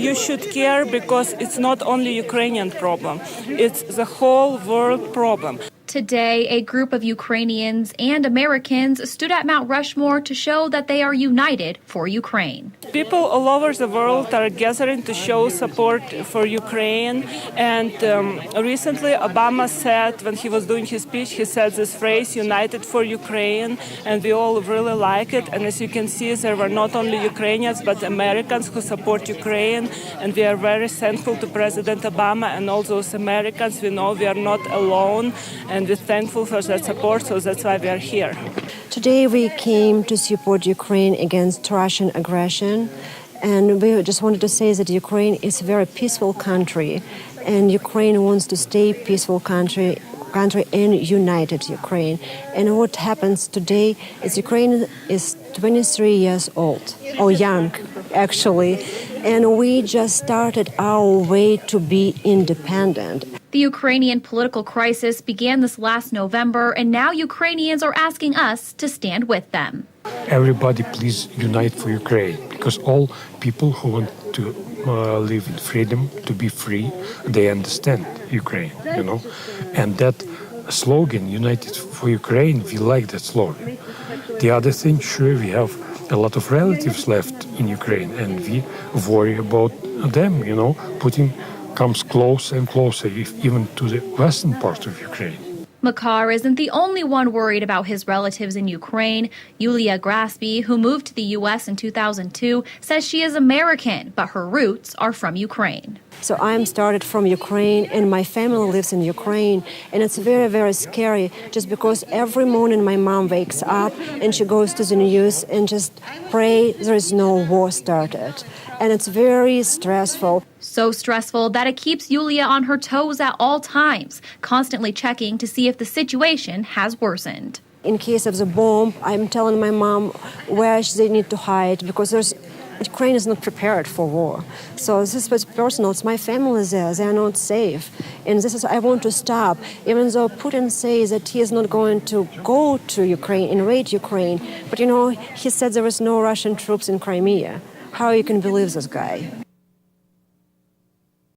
you should care because it's not only Ukrainian problem, it's the whole world problem. Today, a group of Ukrainians and Americans stood at Mount Rushmore to show that they are united for Ukraine. People all over the world are gathering to show support for Ukraine. And recently, Obama said, when he was doing his speech, he said this phrase, united for Ukraine, and we all really like it. And as you can see, there were not only Ukrainians, but Americans who support Ukraine. And we are very thankful to President Obama and all those Americans. We know we are not alone, and we're thankful for that support, so that's why we are here. Today we came to support Ukraine against Russian aggression, and we just wanted to say that Ukraine is a very peaceful country, and Ukraine wants to stay peaceful country and united Ukraine. And what happens today is Ukraine is 23 years old, or young actually, and we just started our way to be independent. The Ukrainian political crisis began this last November, and now Ukrainians are asking us to stand with them. Everybody please unite for Ukraine, because all people who want to live in freedom, to be free, they understand Ukraine, And that slogan, United for Ukraine, we like that slogan. The other thing, sure, we have a lot of relatives left in Ukraine, and we worry about them, putting comes closer and closer, even to the western part of Ukraine. Makar isn't the only one worried about his relatives in Ukraine. Yulia Grasby, who moved to the U.S. in 2002, says she is American, but her roots are from Ukraine. So I'm started from Ukraine, and my family lives in Ukraine, and it's very, very scary just because every morning my mom wakes up and she goes to the news and just pray there is no war started. And it's very stressful. So stressful that it keeps Yulia on her toes at all times, constantly checking to see if the situation has worsened. In case of the bomb, I'm telling my mom where they need to hide because Ukraine is not prepared for war. So this is personal. It's my family there. They are not safe. And I want to stop. Even though Putin says that he is not going to go to Ukraine, invade Ukraine. But he said there is no Russian troops in Crimea. How you can believe this guy?